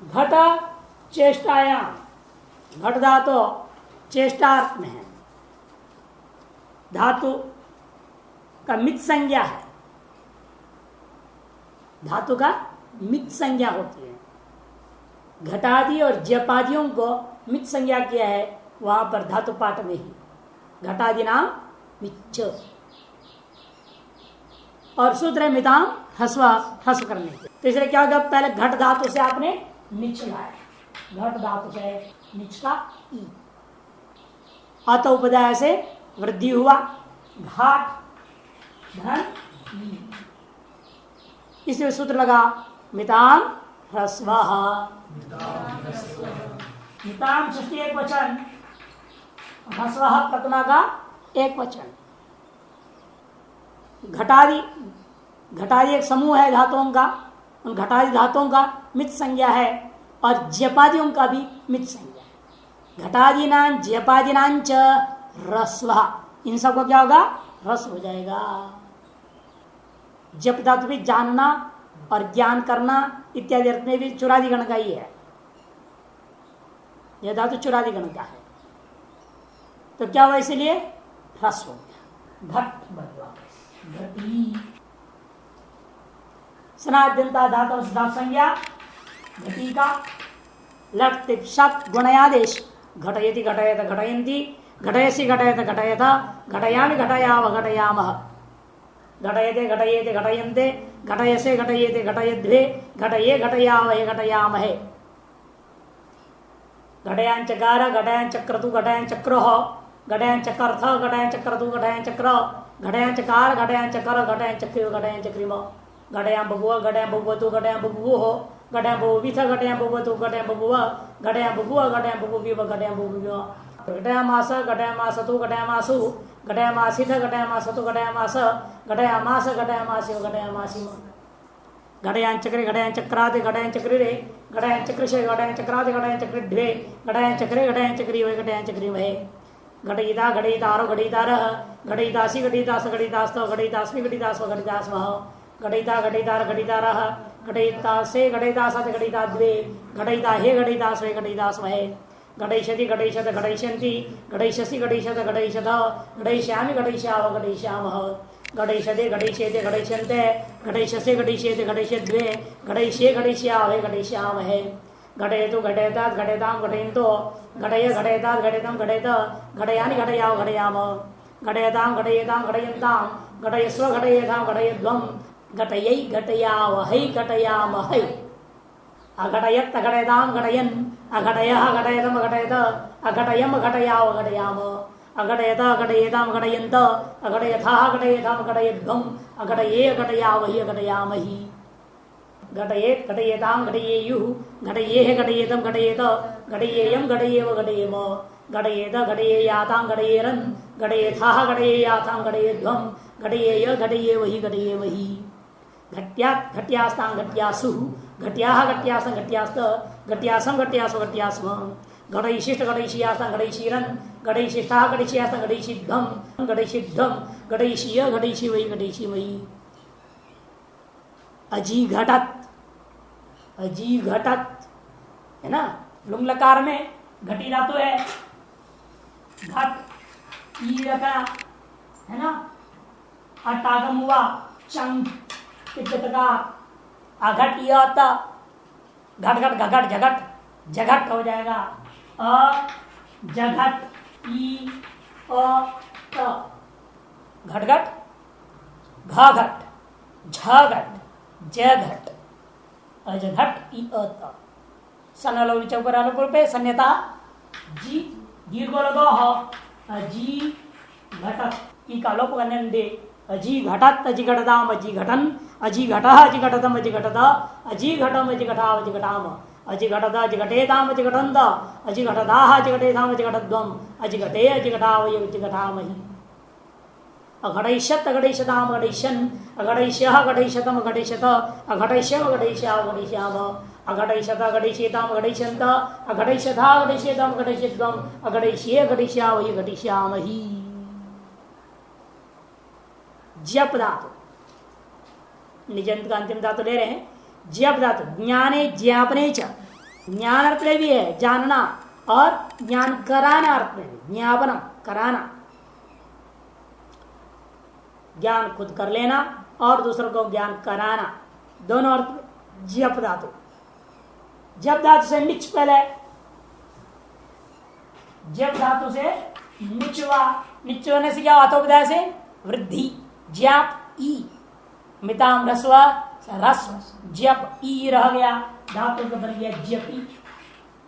घट चेष्टायाम, घट धातु चेष्टार्थ में है, धातु का मित संज्ञा है, धातु का मित संज्ञा होती है। घटादि और जपादियों को मित संज्ञा किया है वहां पर धातु पाठ में ही, घटादि नाम मिच्छ। और सूत्र मिताम हस्वा, हस्व करने के, तो इसलिए क्या होगा, पहले घट धातु से आपने निच लाया, घट धातु से निच का ई, अत उपदाय से वृद्धि हुआ, घाट धन ई, इसलिए सूत्र लगा मिताम ह्रस्व। मिताम षष्ठी एक वचन, ह्रस्व प्रथमा का एक वचन। घटादि, घटादि एक समूह है धातुओं का, उन घटादि धातुओं का मित संज्ञा है और जपादियों का भी मित संज्ञा है। घटादिना जपादिनांच ह्रस्व, इन सबको क्या होगा, ह्रस्व हो जाएगा। जप धातु भी जानना और ज्ञान करना इत्यादि अर्थ में भी चुरादिगण का ही है, यह धातु चुरादिगण का है। तो क्या हुआ, इसलिए ह्रस्व हो गया, घट बदला, घटी। स्नाद्यंता धातु संज्ञा घटी का लट तिप शप गुणयादेश, घटयति घटयत घटयन्ति, घटयसि घटयत घटयत, घटयामि घटयाव घटयामः, घटयते घटयेते घटयन्ते, घटयसे घटयेते घटयद्वे, घटये घटयावहे घटयामहे। घटयांचकार घटयांचक्रतु घटयांचक्रोः, घटयांचकर्थ घटयांचक्रतु घटयांचक्र, घटयांचकार घटयांचकर घटयांचक्रियो घटयांचक्रिम, घटयां बभुव घटयां बभुवतु घटयां बभुवोः, घटयां बभुविथ घटयां बभुवतु घटयां बभुव, घटयां बभुव घटयां बभुविव घटयां बभुविव, घटयामास घटयामासतु घटयामासु, घटयामासिथ घटयामासतु घटयामास, घटयामास घटयामासिव घटयामासिम, घटयांचक्रे घटयांचक्रादि घटयांचक्रिरे, घटयांचक्रिषे घटयांचक्रादि घटयांचक्रिड्वे, घटयांचक्रे घटयांचक्रिवे घटयांचक्रिमहे, घटयिता घटयितारो घटयितारः, घटयितासि घटयितास घटयितास्तव घटयितास्मि घटयितास्व घटयितास्मः, घटयिता घटयितार घटयितारः, घटयितासे घटयितासत् घटयिताद्वे, घटयिताहे घटयितास्वे घटयितास्महे, घटयिष्यति घटयिष्यत घटयिष्यन्ति, घटयिष्यसि घटयिष्यत घटयिष्यत, घटयिष्यामि घटयिष्याव घटयिष्यामः, घटयिष्यते घटयिष्येते घटयिष्यन्ते, घटयिष्यसे घटयिष्येते घटयिष्यद्वे, घटयिष्ये घटयिष्यावहे घटयिष्यामहे, घटयतु घटयतात् घटयतां घटयन्तो, घटय घटयतात् घटयतां घटयत, घटयानि घटयाव घटयाम, घटयतां घटयेतां घटयन्तां, घटयस्व घटयेतां घटयध्वं, घटयै घटयावहै घटयामहै, अघटयत् अघटयतां घटयन्, अघटयः घटयतम् अघटयत, अघटयम् घटयाव घटयाम, अघटयत घटयेतां घटयन्त, अघटयथाः घटयेतां घटयध्वं, अघटये घटयावहि घटयामहि, घटयेत् घटयेतां घटयेयुः, घटयेः घटयेतं घटयेत, घटयेयं घटयेव घटयेम, घटयेत घटयेयातां घटयेरन्, घटयेथाः घटयेयातां घटयेध्वं, घटयेय घटयेवहि घटयेमहि, घट्यात् घट्यास्तां घट्यासुः, घट्याः घट्यासं घट्यास्त, घट्यासं घट्यासु घट्यास्म, घटयिशिष्ट घटयिष्यास्तां घटयिशीरन्, घटयिशिष्टाः घटयिष्यास्तां घटयिषिध्वं, घटयिषिध्वं, घटयिषीय घटयिषीवहि घटयिषीमहि, अजी घटत, अजी घटत है ना, लुंग लकार में घटी धातु है, घट ई रखा है ना, अटागम हुआ चंग का, अघट यत, घट घट घघट झघट झघट हो जाएगा, अ जघट ई अ त, घटघट घघट झघट जघट, अजघट ई अ त, सनलो चौकर अनुपूर पे सन्यता जी दीर्घ लगो हो, अजी घटत ई का लोप गन्नंदे, अजी घटत अजी घटदाम अजी घटन, अजी घटः अजी घटतम अजी घटत, अजी घटम अजी घटाव अजी घटाम, अजी घटद अजी घटेताम अजी घटंद, अजी घटदाः अजी घटेताम अजी घटद्वम, अजी घटे अजी घटाव अजी घटामहि, अघटयिष्यत् अघटयिष्यताम अघटयिष्यन्, अघटयिष्यः अघटयिष्यतम अघटयिष्यत, अघटयिष्यम अघटयिष्याव अघटयिष्याम, अघटयिष्यत अघटयिष्येताम अघटयिष्यन्त, अघटयिष्यथा अघटयिष्येताम अघटयिष्यद्वम, अघटयिष्ये अघटयिष्यावहि अघटयिष्यामहि। जप धातु निजंत का अंतिम धातु ले रहे हैं, जप धातु ज्ञाने ज्ञापने च ज्ञान अर्थ में भी है जानना, और ज्ञान कराना अर्थ में भी, ज्ञापनम कराना, ज्ञान खुद कर लेना और दूसरों को ज्ञान कराना, दोनों अर्थ जप धातु। जप धातु से निच पहले, जप धातु से निचवा, निच होने से क्या अतोपदाय से वृद्धि, ज्ञाप ई, मिताम रस्वा रस्व, जप ई रह गया, धातु का बन गया जपी।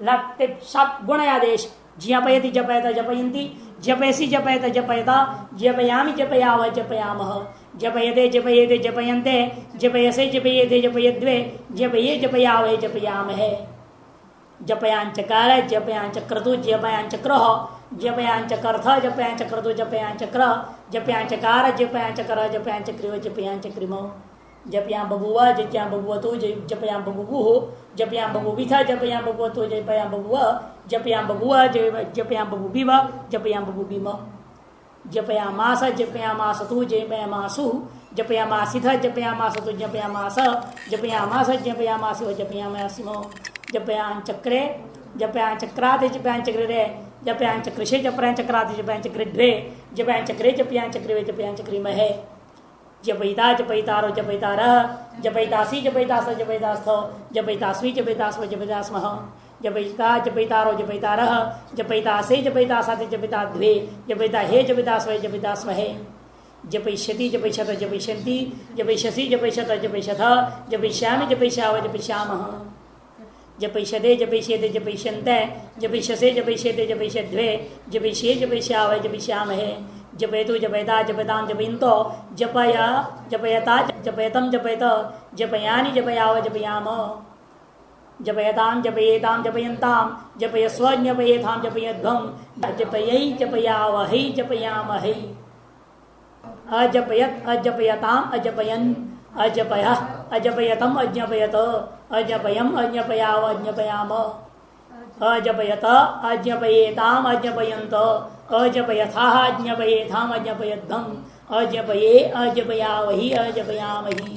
लगते सब गुण आदेश, ज्ञापयति जपयत जपयन्ति, जपयसि जपयत जपयता, जपयामि जपयावह जपयामः, जपयते जपयेते जपयन्ते, जपयसे जपयेते जपयद्वे, जपये जपयावह जपयामहे। जपयांचकार जपयांचक्रतु जपयांचक्रः, जपयांचकर्थ जपयांचक्रतु जपयांचक्रः, जपयांचकार जपयांचकर जपयांचक्रियो जपयांचक्रिमो, जपयां बभुव जपयां बभुवतु जपयां बभुवुः, जपयां बभुविथ जपयां बभुवतु जपयां बभुव, जपयां बभुव जपयां बभुविव जपयां बभुविम, जपयामास जपयामासतु जपयामासु, जपयामासिथ जपयामासतु जपयामास, जपयामास जपयामासु जपयामासिमो, जपयांचक्रे जपयांचक्रात् जपयांचक्रे, जपयांचक्रिषे जपयांचक्रात् जपयांचक्रिड्रे, जपयांचक्रे जपयांचक्रिवे जपयांचक्रिमहे, जपयिता जपयितारो जपयितारः, जपयितासि जपयितास जपयितास्थ, जपयितास्मि जपयितास्म जपयितास्मः, जपयिता जपयितारो जपयितारः, जपयितासे जपयितासाति जपयिताद्वे, जपयिताहे जपयितास्मै जपयितास्महे, जपयिष्यति जपयिष्यत जपयिष्यन्ति, जपयिष्यसि जपयिष्यत जपयिष्यथ, जपयिष्यामि जपयिष्याव जपयिष्यामः, जपयिष्यते जपयिष्यते जपयिष्यन्ते, जपयिष्यसे जपयिष्यते जपयिष्यद्वे, जपयिष्ये जपयिष्याव जपयिष्यामहे, जपयतु जपयता जपयताम जपयन्तो, जपय जपयता जपयतम जपयत, जपयानि जपयाव जपयाम, जपयताम जपयेताम जपयन्ताम, जपयस्व जपयेताम जपयध्वम, जपयै जपयावहै जपयामहै, अजपयत अजपयताम अजपयन्, अजपयः अजपयतम अज्ञपयत, अजपयम अज्ञपयाव अज्ञपयाम, अजपयत अज्ञपयेताम अज्ञपयन्त, अजपयथाः अज्ञपयेथाम अज्ञपयद्धम, अजपये अजपयावहि अजपयामहि,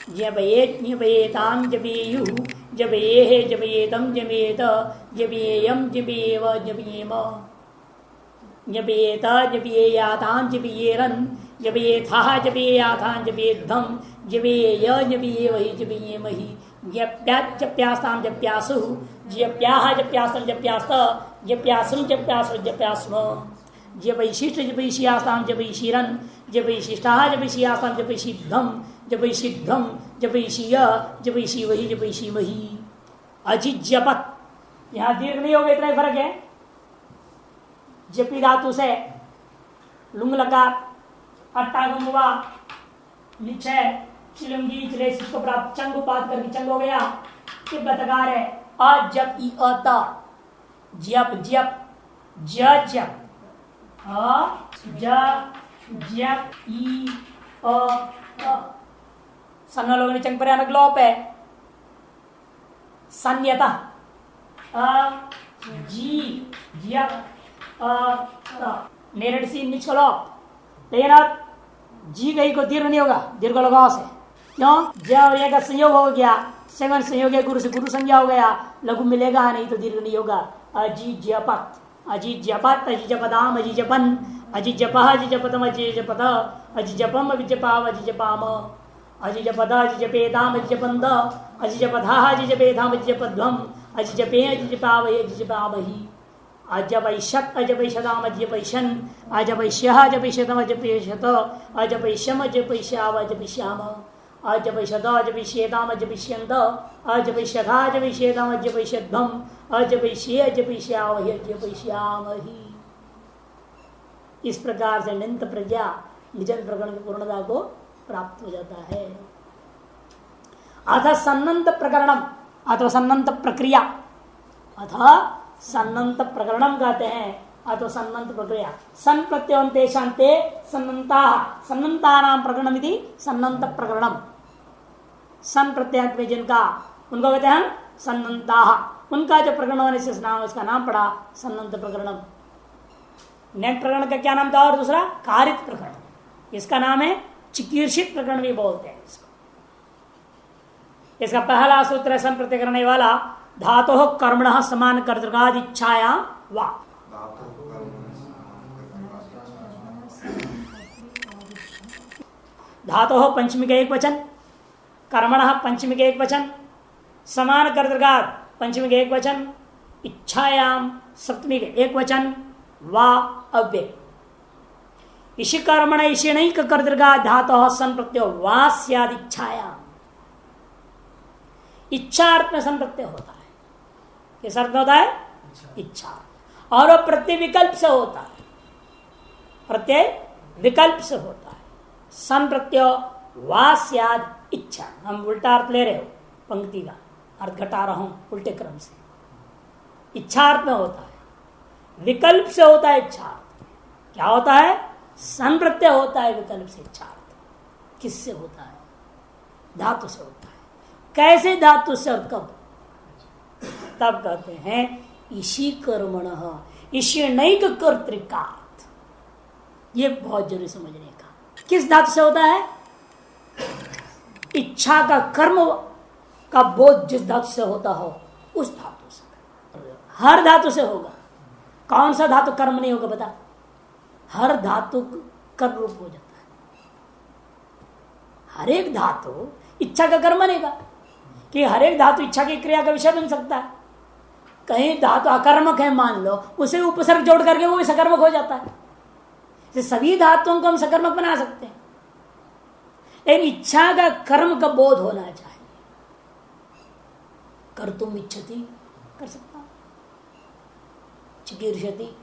जपये ज्ञपयेताम जपेयुः, जपयेः जपयेतम जपेत, जपेयम जपेव जपेम, जपेत जपेयाताम जपेयेरन्, जपेथाः जपेयाथाम जपेद्धम, जपेय जपेवहि जपेयेमहि, जप्यात् जप्यास्ताम जप्यासुः, जप्याः जप्यासं जप्यास्त, जप्यासुं जप्यासु जप्यास्म, जपैशिष्ट जपैशियास्ताम जपैशिरन्, जपैशिष्टाः जपैशियास्ताम जपैशिद्धम, जपैशिद्धम जपैशीय जपैशीवहि जपैशीमहि, अजिज्यपत्, यहाँ दीर्घ नहीं होगा, इतना ही फर्क है। जपी धातु से लुंग लगा अट्टागमुआ निश्चय चिलुंगी चिले को प्राप्त चंग उपात करके चंग हो गया, तिब्बतकार है अ जप ई अत, जप जप ज जप अ ज जप ई अ, सन्न लोगों ने चंग पर अलग लोप है, सन्यता अ जी जप नेरड सी निचलो, लेकिन अब जी गई को दीर्घ नहीं होगा, दीर्घ लगाव से, क्यों? जब ये का संयोग हो गया, सेवन संयोग है, गुरु से गुरु संज्ञा हो गया, लघु मिलेगा नहीं तो दीर्घ नहीं होगा। अजी जपत अजी जपत अजी जपदाम अजी जपन अजी जपह अजी जपतम अजी जपत अजी जपम अजी जपाव अजी जपाम अजी जपद अजी जपेदाम अजी जपंद अजी जपधा अजी जपेधाम अजी जपध्वम अजी जपे अजी जपाव अजी जपावही, अजपैषत अजपैषदाम अजपैशन अजपैष्यः अजपैषतम अजपैषत अजपैष्यम अजपैष्याव अजपैष्याम अजपैषद अजपैष्येताम अजपैष्यन्त अजपैष्यथा अजपैष्येताम अजपैष्यध्वम अजपैष्ये अजपैष्यावहि अजपैष्यामहि। इस प्रकार से अनंत प्रज्ञा निजन प्रकरण की पूर्णता को प्राप्त हो जाता है। अथ सन्नंत प्रकरणम अथवा सन्नंत प्रक्रिया, अथ सन्नंत प्रकरणम कहते हैं अथवा सन्नंत प्रक्रिया, सन प्रत्यवंते शांते सन्नंता सन्नंता नाम प्रकरणम इति सन्नंत प्रकरणम, सन प्रत्यंत में जिनका उनको कहते हैं सन्नंता, उनका जो प्रकरण होने से नाम उसका नाम पड़ा सन्नंत प्रकरणम। नेट प्रकरण का क्या नाम था और दूसरा कारित प्रकरण, इसका नाम है चिकीर्षित प्रकरण भी बोलते हैं इसको। इसका पहला सूत्र है सन प्रत्यय करने वाला, धातु कर्मण समान कर्तृकाद इच्छाया वा। धातु पंचमी का एक वचन, कर्मण पंचमी का एक वचन, समान कर्तृकाद पंचमी का एक वचन, इच्छायाम सप्तमी का एक वचन, वा अव्यय। इसी कर्मण इसी नहीं कर्तृकाद धातु सन प्रत्यय वा स्याद इच्छायाम। इच्छा अर्थ में सन प्रत्यय होता है। किस अर्थ में होता है? इच्छा। और वह प्रत्यय विकल्प से होता है, प्रत्यय विकल्प से होता है। सन प्रत्यय वा स्याद इच्छा। हम उल्टा अर्थ ले रहे हो, पंक्ति का अर्थ घटा रहा हूं उल्टे क्रम से। इच्छा अर्थ में होता है, विकल्प से होता है। इच्छा अर्थ क्या होता है? सन प्रत्यय होता है विकल्प से। इच्छा अर्थ किससे होता है? धातु से होता है। कैसे धातु से और कब? तब कहते हैं इसी कर्मण इसी नैक कर्तृकार्थ। ये बहुत जरूरी समझने का। किस धातु से होता है? इच्छा का कर्म का बोध जिस धातु से होता हो उस धातु से। हर धातु से होगा। कौन सा धातु कर्म नहीं होगा बता? हर धातु कर्म रूप हो जाता है। हर एक धातु इच्छा का कर्म बनेगा कि हर एक धातु इच्छा की क्रिया का विषय बन सकता है। कहीं धातु अकर्मक है मान लो, उसे उपसर्ग जोड़ करके वो भी सकर्मक हो जाता है। सभी धातुओं को हम सकर्मक बना सकते हैं, लेकिन इच्छा का कर्म का बोध होना चाहिए। कर तुम इच्छति कर सकता, चिकीर्षति,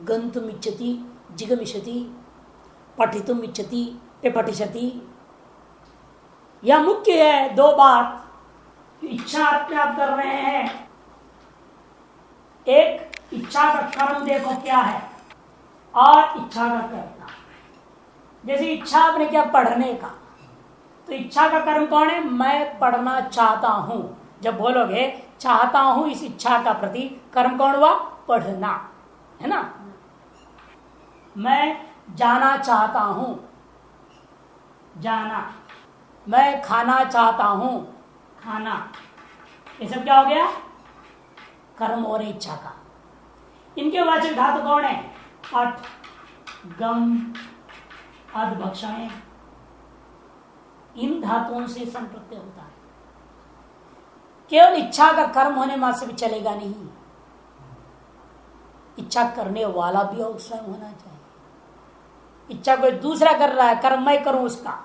गंतुम इच्छति जिगमिषति, पठितुम इच्छति पे पठिषति। यह मुख्य है। दो बात इच्छा अर्थ में आप कर रहे हैं। एक इच्छा का कर्म देखो क्या है, और इच्छा का करना। जैसे इच्छा आपने क्या? पढ़ने का। तो इच्छा का कर्म कौन है? मैं पढ़ना चाहता हूं। जब बोलोगे चाहता हूं, इस इच्छा का प्रति कर्म कौन हुआ? पढ़ना, है ना। मैं जाना चाहता हूं, जाना। मैं खाना चाहता हूं, खाना। ये सब क्या हो गया? कर्म और इच्छा का। इनके वाचक धातु कौन है? अट, गम, अधभक्षाएं। इन धातुओं से संप्रत्यय होता है। केवल इच्छा का कर्म होने मात्र से भी चलेगा नहीं, इच्छा करने वाला भी और स्वयं होना चाहिए। इच्छा कोई दूसरा कर रहा है, कर्म मैं करूं उसका।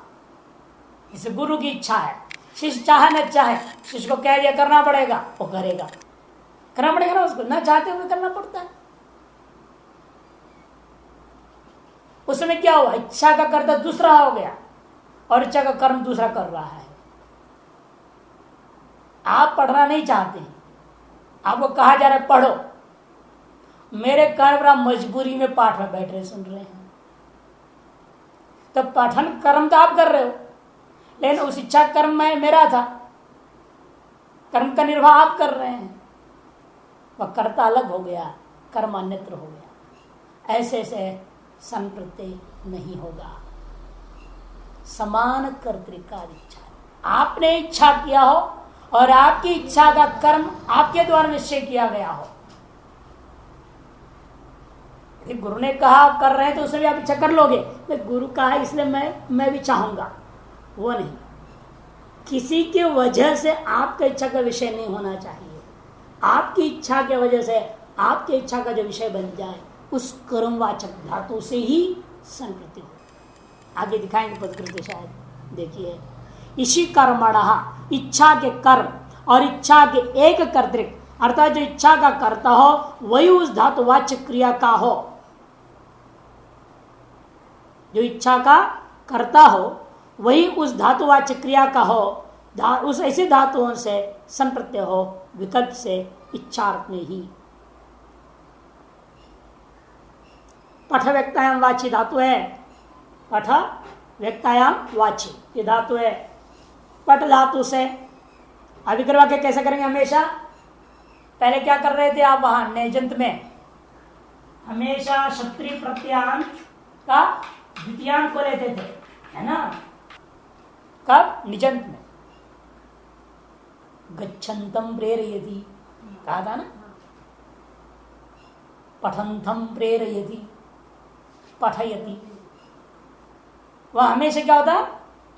जैसे गुरु की इच्छा है, शिष्य चाहे न चाहे, शिष्य को कह दिया करना पड़ेगा, वो करेगा। करना पड़ेगा ना उसको, ना चाहते हुए करना पड़ता है। उस समय क्या हुआ? इच्छा का कर्ता दूसरा हो गया और इच्छा का कर्म दूसरा कर रहा है। आप पढ़ना नहीं चाहते हैं, आपको कहा जा रहा है पढ़ो, मेरे कहने पर आप मजबूरी में पाठ में बैठ रहे सुन रहे हैं। तो पठन कर्म तो आप कर रहे हो, लेकिन उस इच्छा कर्म में मेरा था, कर्म का निर्वाह आप कर रहे हैं। वह कर्ता अलग हो गया, कर्म अन्यत्र हो गया। ऐसे ऐसे संप्रत्यय नहीं होगा। समान कर्तृका इच्छा। आपने इच्छा किया हो और आपकी इच्छा का कर्म आपके द्वारा निश्चय किया गया हो। गुरु ने कहा आप कर रहे हैं तो उसमें भी आप इच्छा कर लोगे। तो गुरु कहा इसलिए मैं भी चाहूंगा, वो नहीं। किसी के वजह से आपका इच्छा का विषय नहीं होना चाहिए। आपकी इच्छा के वजह से आपके इच्छा का जो विषय बन जाए उस कर्मवाचक धातु से ही संप्रति हो। आगे दिखाएंगे पदकृत्य शायद, देखिए। इसी कर्मण, इच्छा के कर्म और इच्छा के एक कर्तृक, अर्थात जो इच्छा का कर्ता हो वही उस धातुवाच्य क्रिया का हो। जो इच्छा का कर्ता हो वही उस धातुवाच्य क्रिया का हो। उस ऐसे धातुओं से संप्रत्यय हो, विकल्प से इच्छार्थ में ही। पठ व्यक्तायाम वाची धातु है। पठ व्यक्तायाम वाची ये धातु है। पट धातु से अभिग्रह के कैसे करेंगे? हमेशा पहले क्या कर रहे थे आप वहां नेजंत में? हमेशा क्षत्रिय प्रत्यांत का द्वितीयांत को लेते थे, है ना। कब? निजंत में। गच्छन्तम प्रेरयति कहा था ना, पठंतम प्रेरयति, पठयति। वह हमेशा क्या होता है,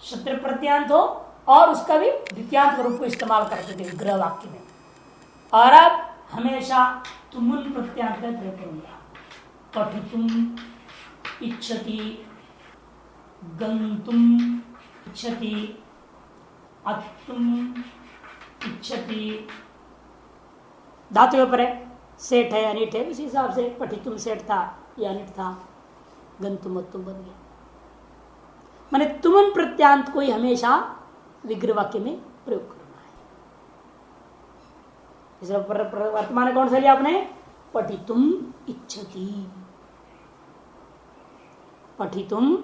शत्रु प्रत्यांत हो और उसका भी द्वितीयांत का रूप को इस्तेमाल करते थे विग्रह वाक्य में। और अब हमेशा तुमुन प्रत्यांत का प्रयोग करूंगा। पठितुम इच्छति, गंतुम इच्छति, अत्तुम इच्छति। धातु के ऊपर है, सेठ है या निठ है, उसी हिसाब से पठितुम सेठ था या निठ था, गंतुम अत्तुम बन गया। माने तुमन प्रत्यांत को ही हमेशा विग्रह वाक्य में प्रयोग करना है। इसलिए वर्तमान कौन सा लिया आपने, पठितुम इच्छति, पठितुम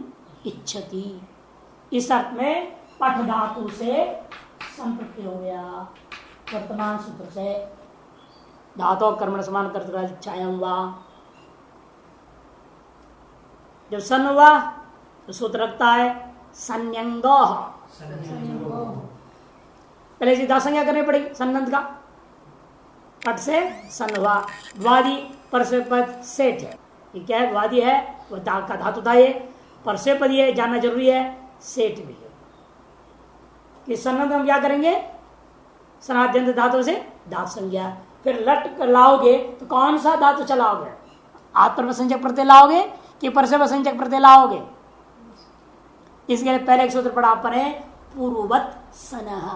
इच्छति। इस अर्थ में पठ धातु से संप्रत्यय हो गया वर्तमान सूत्र से। धातु कर्मण समान कर्तृ इच्छायाम वा, जब सन हुआ तो सूत्र रखता है संयंगो। पहले से दासंज्ञा करनी पड़ेगी सन्नंत का, पट से सन हुआ। वादी परस्वे पद सेठ है, ये क्या है, वादी है, वो का धातु था, ये परस्वे पद है, जानना जरूरी है, सेठ भी है। कि सन्नंत हम क्या करेंगे, सनाद्यंत धातु से धातु संज्ञा, फिर लट लाओगे तो कौन सा धातु चलाओगे, आत्मसंजक प्रत्यय लाओगे कि परस्वे संजक प्रत्यय लाओगे। इसके लिए पहले एक सूत्र पढ़ा आपने, पूर्ववत सनह,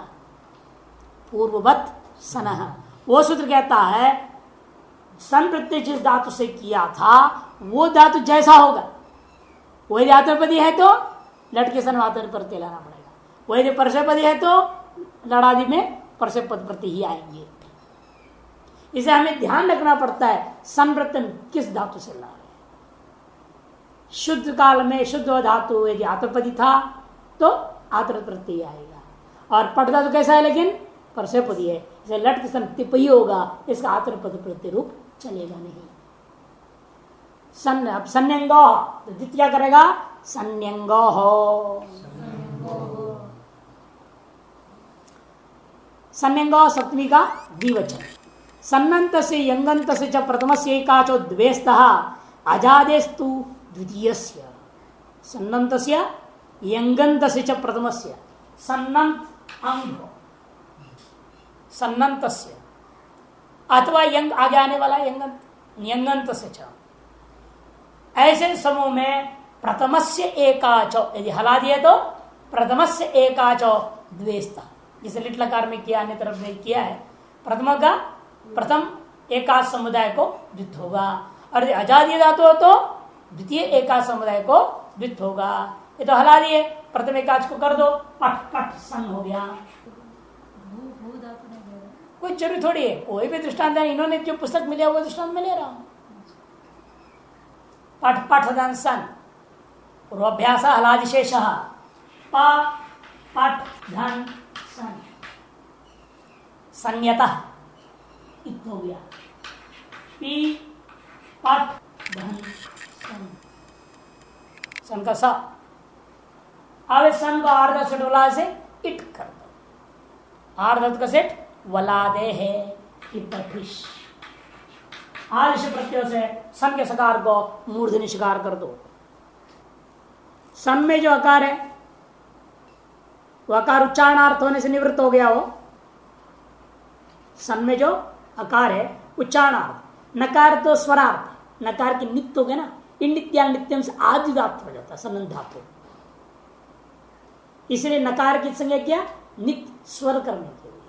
पूर्ववत सनह। वो सूत्र कहता है सन प्रत्यय जिस धातु से किया था वो धातु जैसा होगा, वही धातुपदी है तो लट के सन वातन प्रत्यय लाना पड़ेगा, वही जो परस्वपदी है तो लड़ादि में परस्व पद प्रत्यय ही आएंगे। इसे हमें ध्यान रखना पड़ता है सन प्रत्यय किस धातु से ला रहे। शुद्ध काल में शुद्ध धातु यदि आत्मपदी था तो आत्र प्रत्यय आएगा, और पट धातु कैसा है लेकिन परस्वपदी है, इसे लट के सन टिपही होगा, इसका आत्र पद प्रत्यय रूप चलेगा नहीं। सन अब संयंगो तो द्वितीय क्या करेगा, संयंगो हो, संयंगो सप्तमी का द्विवचन। सन्नंत से यंगंत से च प्रथम से एकाचो द्वेस्तः अजादेस्तु द्वितीयस्य। सन्नंत से यंगंत से च प्रथम से, सन्नंत अंग सन्नंत से अथवा यंग आगे आने वाला यंगंत, यंगंत से च, ऐसे समूह में प्रथमस्य एकाचो यदि हला दिए तो प्रथमस्य एकाचो द्वेस्ता, जिसे लिट लकार में किया अन्य तरफ में किया है, प्रथम का प्रथम एकाच समुदाय को द्वित होगा, और यदि अजादीय धातु हो तो द्वितीय एकाच समुदाय को द्वित होगा। ये तो हला दिए, प्रथम एकाच को कर दो, पट पट सन हो गया। कोई जरूरी थोड़ी है, कोई भी दृष्टांत है, इन्होंने जो पुस्तक मिले वो दृष्टांत में ले रहा हूं। पठ पठ धन सन, पूर्वाभ्यास हलादिशेष, पठ धन सन, संयतः इत हो गया, पी पठ धन सन, सन का सा। अब सन को आर्ध सेट वला से इट कर दो, आर्ध का सेट वलादे है कि पठिश, आदिश प्रत्यय से सन के सकार को मूर्धनि शिकार कर दो। सन में जो अकार है वो अकार उच्चारणार्थ होने से निवृत्त हो गया हो। सन में जो अकार है उच्चारणार्थ, नकार तो स्वरार्थ, नकार की नित्य हो गया ना, इन नित्या नित्यम से आदि धातु हो जाता है सनंत धातु, इसलिए नकार की संज्ञा क्या, नित्य स्वर करने के लिए,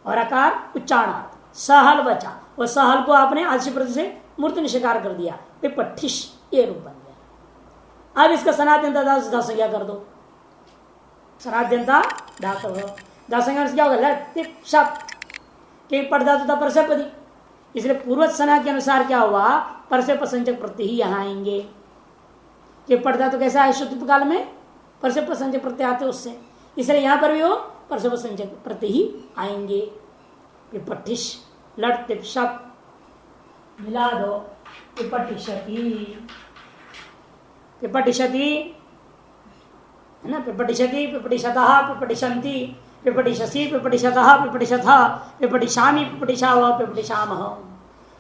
और अकार उच्चारणार्थ। सहल बचा, वो सहल को आपने आदिश प्रत्यय से मूर्त निषकार कर दिया, पठिश ये रूप बन गया। अब इसका सनाद्यंता धातु संज्ञा कर दो, सनाद्यंता धातु दासंज्ञा से क्या होगा, लट शब्द के पट धातु था परस्वपदी, इसलिए पूर्वज सना के अनुसार क्या हुआ, परस्व संजक प्रत्यय ही यहाँ आएंगे। कि पट धातु कैसा है शुद्ध काल में परस्व संजक प्रत्यय आते उससे, इसलिए यहाँ पर भी वो परस्व संजक प्रत्यय ही आएंगे। पठिश लट टिप शब्द मिला दो, पिपटिशति, पिपटिशति है ना, पिपटिशति, पिपटिशतः, पिपटिशन्ति, पिपटिशसि पिपटिशतः पिपटिशथ पिपटिशामि पिपटिशाव पिपटिशामः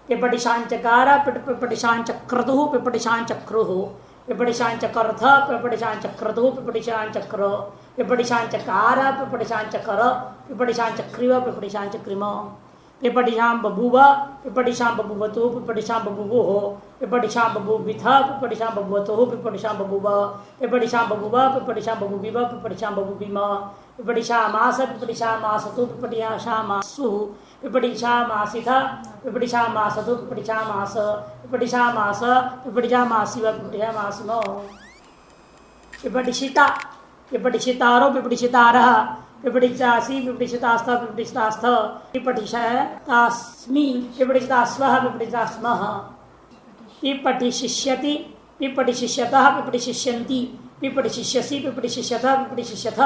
पिपटिशांचकार पिपटिशांचक्रतुः पिपटिशांचक्रुः पिपटिशांचकर्थ पिपटिशांचक्रतुः पिपटिशांचक्र पिपटिशांचकार पिपटिशांचकर पिपटिशांचक्रिव पिपटिशांचक्रिम पिपटिशां बभूव पिपटिशां बभूवतु पिपटिशां बभूवुः पिपटिशां बभूविथ पिपटिशां बभूवतुः पिपटिशां बभूव पिपटिशां बभूव पिपटिशां बभूविव पिपटिशां बभूविम पिपटिशामास पिपटिशामासतु पिपटिशामासुः पिपटिशामासिथ पिपटिशामासतु पिपटिशामास पिपटिशामास पिपटिशामासिव पिपटिशामासिम पिपटिशिता पिपटिशितारो पिपटिशितारः पिपटिशासि पिपटिशितास्थ पिपटिशितास्थ पिपटिशतास्मि पिपटिशितास्वः पिपटिशितास्मः पिपटिशिष्यति पिपटिशिष्यतः पिपटिशिष्यन्ति पिपटिशिष्यसि पिपटिशिष्यतः पिपटिशिष्यथ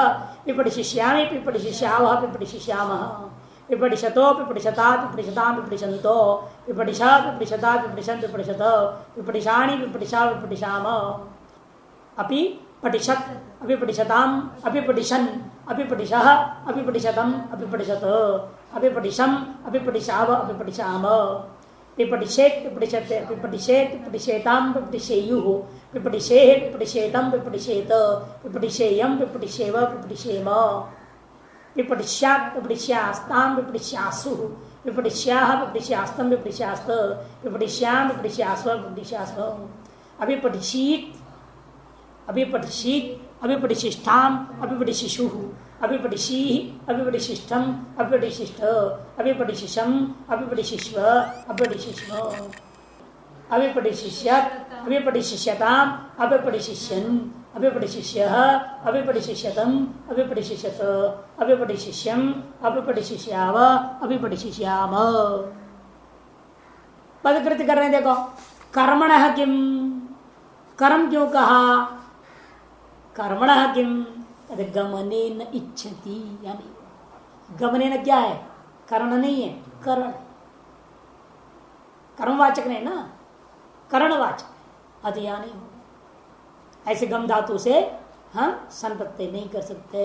पिपटिशिष्यामि पिपटिशिष्यावः पिपटिशिष्यामः पिपटिशतो पिपटिशता पिपटिशतां पिपटिशन्तो पिपटिशा पिपटिशता पिपटिशन् पिपटिशत पिपटिशानि पिपटिशा पिपटिशाम अपि पटिशत् अपिपटिशताम् अपिपटिशन् अपिपटिशः अपिपटिशतम् अपिपटिशत अपिपटिशम् अपिपटिशाव अपिपटिशाम पिपटिशेत् पिपटिशत् पिपटिशेत् पिपटिशेतां पिपटिशेयुः पिपटिशेः पिपटिशेतं पिपटिशेत पिपटिशेयं पिपटिशेव पिपटिशेम पिपटिश्यात् पिपटिश्यास्तां पिपटिश्यासुः पिपटिश्याः पिपटिश्यास्तं पिपटिश्यास्त पिपटिश्यां पिपटिश्यास्व पिपटिश्यास्व अपिपटिशीत् अभिपटिशीत् अभिपटिशिष्ठाम् अभिपटिशिशुः अभिपटिशीः अभिपटिशिष्ठम् अभिपटिशिष्ठ अभिपटिशिशम् अभिपटिशिष्व अभिपटिशिष्व अभिपटिशिष्यत् अभिपटिशिष्यताम् अभिपटिशिष्यन् अभिपटिशिष्यः अभिपटिशिष्यतम् अभिपटिशिष्यत अभिपटिशिष्यम् अभिपटिशिष्याव अभिपटिशिष्याम। पदकृति कर रहे हैं, देखो कर्मणः किम, कर्म क्यों कहा, कर्मणः किम गमनेन इच्छति, यानी गमनेन क्या है, करण नहीं है, करण, कर्मवाचक नहीं ना, करणवाचक, अतिया नहीं हो। ऐसे गम धातु से हम संप्रत्यय नहीं कर सकते।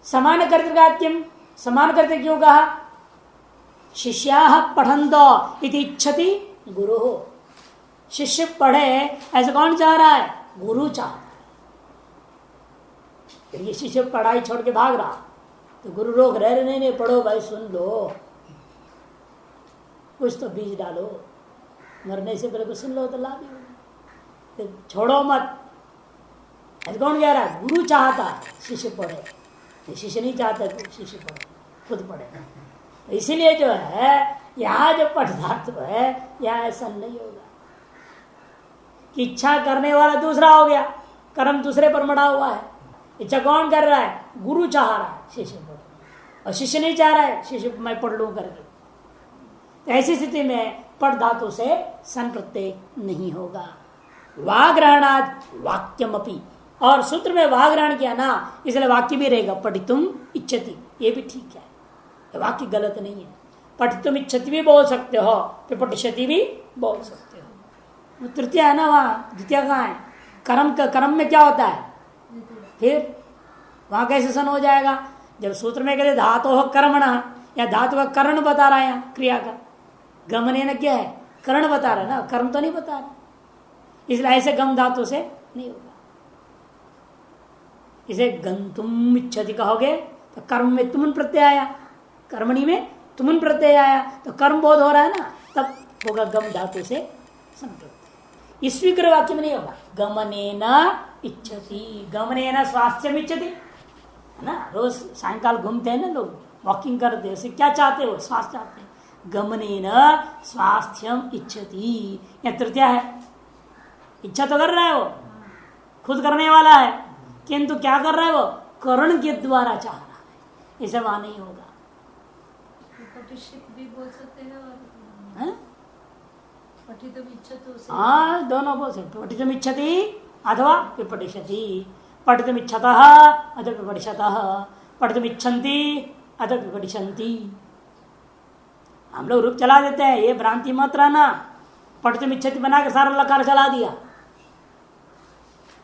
समान कर्तृकात्यम, समान कर्तृ क्यों कहा, शिष्याः पठन्तो इति इच्छति गुरु, शिष्य पढ़े ऐसा कौन चाह रहा है, गुरु चाहता है। ये शिष्य पढ़ाई छोड़ के भाग रहा तो गुरु रोक रहे, नहीं पढ़ो भाई, सुन लो, कुछ तो बीज डालो, मरने से पहले कुछ सुन लो तो लाभ ही, छोड़ो मत। ऐसा कौन कह रहा है, गुरु चाहता है शिष्य पढ़े, शिष्य नहीं चाहता शिष्य पढ़े, खुद पढ़े। इसीलिए जो है यहाँ जो पठधातु है यहाँ ऐसा नहीं होगा कि इच्छा करने वाला दूसरा हो गया, कर्म दूसरे पर मड़ा हुआ है। इच्छा कौन कर रहा है, गुरु चाह रहा है शिष्य पढ़े, और शिष्य नहीं चाह रहा है शिष्य मैं पढ़ लूं करके। तो ऐसी स्थिति में पढ़ धातु से सन प्रत्यय नहीं होगा। वाग्रहणाद वाक्यम अपि, और सूत्र में वाग्रहण किया ना, इसलिए वाक्य भी रहेगा पठितुम इच्छति, ये भी ठीक है, तो वाक्य गलत नहीं है। पठितुम इच्छति भी बोल सकते हो, तो पठिष्यति भी बोल सकते हो। तृतीय है ना, वहाँ द्वितीय कहाँ है, कर्म का, कर्म में क्या होता है, फिर वहां कैसे सन हो जाएगा, जब सूत्र में कहते धातु हो कर्मणा, या धातु का कर्ण बता रहा है, यहाँ क्रिया का गमने न क्या है, कर्ण बता रहा है ना, कर्म तो नहीं बता रहा, इसलिए ऐसे गम धातु से नहीं होगा। इसे गंतुम इच्छति कहोगे तो कर्म में तुमन प्रत्यय आया, कर्मणि में तुमन प्रत्यय आया, तो कर्म बोध हो रहा है ना, तब होगा गम धातु से संप्रत्यय। इस स्वीकृत वाक्य में नहीं होगा गमनेन इच्छति, गमनेन स्वास्थ्यम इच्छति, है ना, रोज सायंकाल घूमते हैं ना लोग, वॉकिंग करते हैं, उसे क्या चाहते हो, स्वास्थ्य चाहते हैं। गमनेन स्वास्थ्यम इच्छति, यह तृतीया है, इच्छा तो कर रहा है वो, खुद करने वाला है, किंतु क्या कर रहा है वो, करण के द्वारा चाह रहा है, इसे वहां नहीं होगा। भी बोल सकते हैं और पठितुम इच्छतु, हाँ दोनों बोल सकते, पठितुम इच्छति अथवा विपठिष्यति, पठितुम इच्छतः अथवा विपठिष्यतः, पठितुम इच्छन्ति अथवा विपठिष्यन्ति। हम लोग रूप चला देते हैं, ये भ्रांति मत रहना, पठितुम इच्छति बना के सारा लकार चला दिया।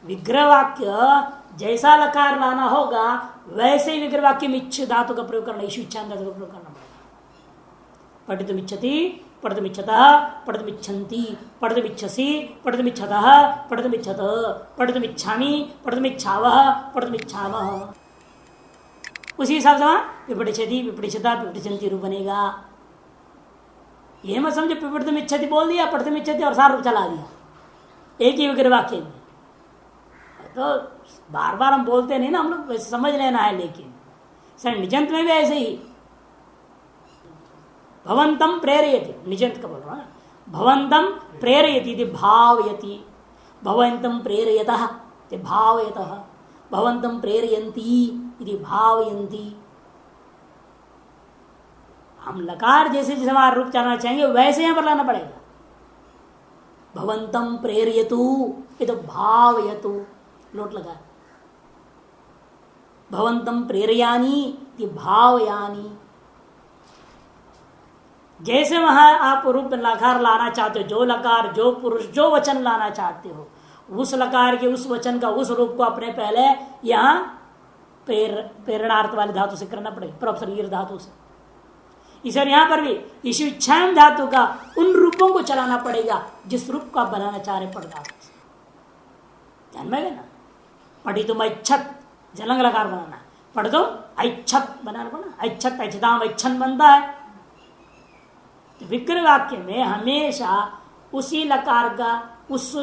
विग्रह वाक्य जैसा लकार लाना होगा वैसे ही विग्रह वाक्य में इच्छ धातु का प्रयोग करना, ईशु इच्छा धातु का प्रयोग करना पड़ेगा। पठितुम इच्छति, पठितुम इच्छतः, पठितुम इच्छन्ति, पठितुम इच्छसि, पठितुम इच्छतः, पठितुम इच्छत, पठितुम इच्छामि, पठितुम इच्छावः, पठितुम इच्छामः। उसी हिसाब से पिपठिष्यति, पिपठिष्यता, पिपठिष्यन्ति रूप बनेगा। ये मत समझो पिपठितुम इच्छति बोल दिया, पठितुम इच्छति और सारा रूप चला दिया एक ही विग्रह वाक्य में। तो बार बार हम बोलते नहीं ना, हम लोग वैसे समझ लेना है। लेकिन सर निजंत में भी ऐसे ही भवंतम प्रेरयति, निजंत का बोल रहा है, भवंतम प्रेरयति भावयति, भवंतम प्रेरयतः भावयतः, भवंतम प्रेरयन्ति इति भावयन्ति। हम लकार जैसे जैसे हमारा रूप चलाना चाहेंगे वैसे यहां पर लाना पड़ेगा। भवंतम प्रेरयतु ये तो भावयतु, लोट लगा। भवंतम प्रेरयानी ये भावयानी। जैसे वहां आप रूप लकार लाना चाहते हो, जो लकार जो पुरुष जो वचन लाना चाहते हो, उस लकार के उस वचन का उस रूप को अपने पहले यहां प्रेरणार्थ वाले धातु से करना पड़ेगा, प्रोपसर्गीय धातु से। इस यहां पर भी ईशु इच्छाएं धातु का उन रूपों को चलाना पड़ेगा जिस रूप को आप बनाना चाह रहे पड़ धातु से। ध्यान में ना, पठितुम ऐच्छत जलंग लकार बनाना, पठितुम ऐच्छत बनाना पड़ना, ऐच्छत ऐच्छताम ऐच्छन बनता है। तो विग्रह वाक्य में हमेशा उसी लकार का उस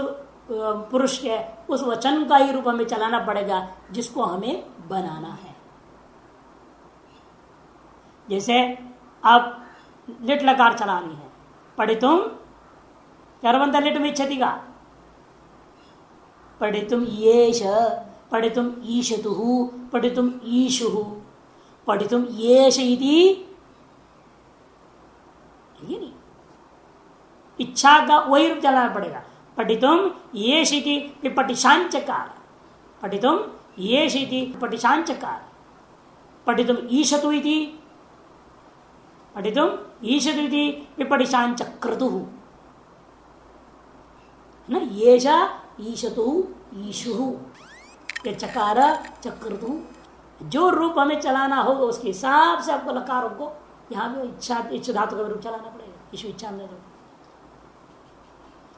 पुरुष के उस वचन का ही रूप हमें चलाना पड़ेगा जिसको हमें बनाना है। जैसे अब लिट लकार चलानी है, पठितुम क्या बनता लिट में इच्छति का, पठितुम येष, पठितुम ईशतुहु, पठितुम ईशुहु, पठितुम येष इति। नहीं, इच्छा का वही रूप चलाना पड़ेगा। पठितुम येष इति विपटिशांचकार, पठितुम येष इति विपटिशांचकार, पठितुम ईशतु इति, पठितुम ईशतु इति विपटिशांचक्रतुः है ना। येषा ईशतु ईशुः, ये चकार चक्रतु। जो रूप हमें चलाना होगा उसके हिसाब से आपको लकारों को यहाँ भी इच्छा धातु का रूप चलाना पड़ेगा। ईशु इच्छा में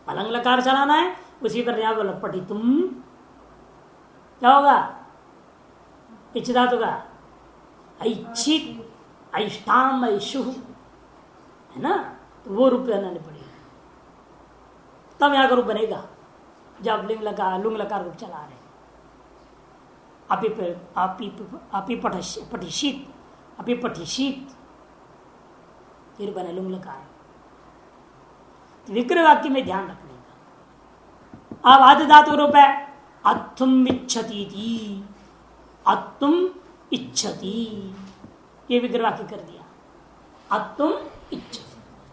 अलंग लकार चलाना है, उसी पर यहाँ बोला पठितुम क्या होगा, इच्छ धातु का ऐच्छित ऐष्टाम ऐशु है ना, तो वो रूप बनाने पड़ेगा, तब यहाँ का रूप बनेगा। जब लिंग लकार लुंग लकार रूप चला रहे, अपि पठिषित, अपि पठिषित, फिर बने लुंग लकार। विग्रह वाक्य में ध्यान रखने का। अब आदि धातु रूप है अत्तुम इच्छति थी, अत्तुम इच्छति, ये विग्रह वाक्य कर दिया। अत्तुम इच्छति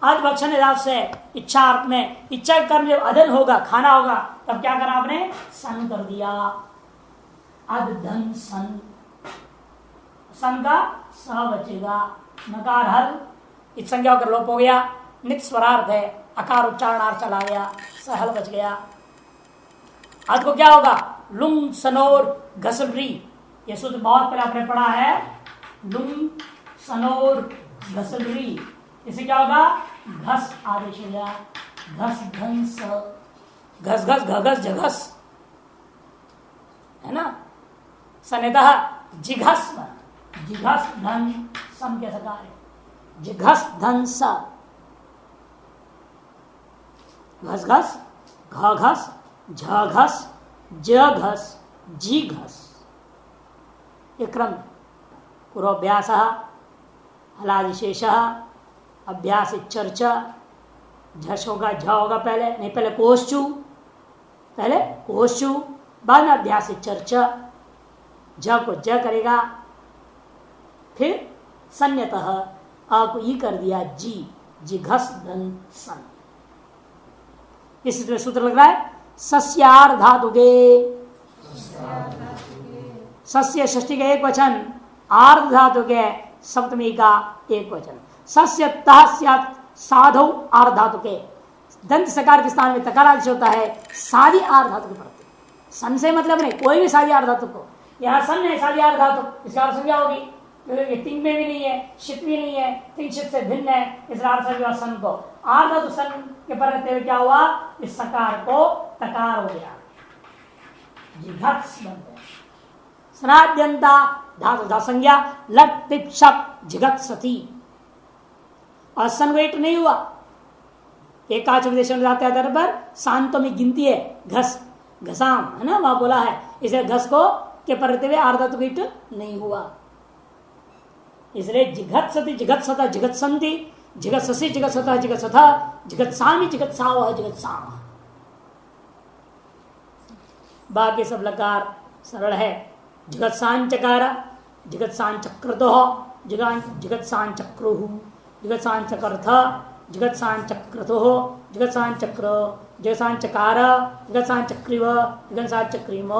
आदि भक्षण धातु से इच्छा अर्थ में, इच्छा कर्म जब अदन होगा खाना होगा तब क्या करा आपने, सन कर दिया। अद धन सन, सन का स बचेगा, नकार हल इस संज्ञा का लोप हो गया, नित स्वरार्थ है, अकार उच्चारणार्थ चला गया, सहल बच गया। आज को क्या होगा, लुंग सनोर घसलरी, ये सूत्र बहुत पहले आपने पढ़ा है, लुंग सनोर घसलरी, इसे क्या होगा, घस आदेश हो गया, घस धन स, घस घस घघस जघस है ना, सनेतः जिघस, जिघस धन सम के सकार है, जिघस धन स, घस घस घ घस झ घस ज घस जी घस, ये क्रम। पूर्वाभ्यास हलादिशेष अभ्यास चर्च, झस होगा झ होगा पहले, नहीं पहले कोश्चु, पहले कोश्चु बाद में अभ्यास चर्च, झ को ज करेगा, फिर सन्यतः आपको ई कर दिया जी, जिघस धन सन। इस सूत्र लग रहा है सस्यार धातुके, सस्य षष्ठी का एक वचन, आर्ध धातु के सप्तमी का एक वचन। सस्य तः साधु आर्ध धातु के, दंत सकार के स्थान में तकार आदेश होता है सादी आर्ध धातु के प्रति। सन से मतलब नहीं, कोई भी सादी आर्ध धातु को, यहाँ सन है साधियार धातु, इसका अर्थ संज्ञा होगी क्योंकि तिंग में भी नहीं है, शित भी नहीं है, तिंग शित से भिन्न है, इसका अर्थ संज्ञा सन को। आर धातु सन के पर रहते हुए क्या हुआ, इस सकार को तकार हो गया, जिघत्स बनते हैं। स्नाद्यंता धातु धा संज्ञा लट टिप शप जिघत्सति, और सनवेट नहीं हुआ, एकाच विदेश में जाते आधार पर शांतों में गिनती है, घस घसाम है ना, वहां बोला है, इसे घस को के पर रहते हुए आर्धातु गिट नहीं हुआ, इसलिए जिघत्सति जिघत्सता जिघत्संति जिघत्ससी जिघत्सता जिघत्सथा जिघत्सामी जिघत्साव जिघत्साम। बाकी सब लकार सरल है, जिघत्सान चकार जिघत्सान चक्रतो जिघत्सान चक्रुः जिघत्सान चकर्थ जिघत्सान चक्रतो जिघत्सान चक्र जिघत्सान चकार जिघत्सान चक्रिव जिघत्सान चक्रिम।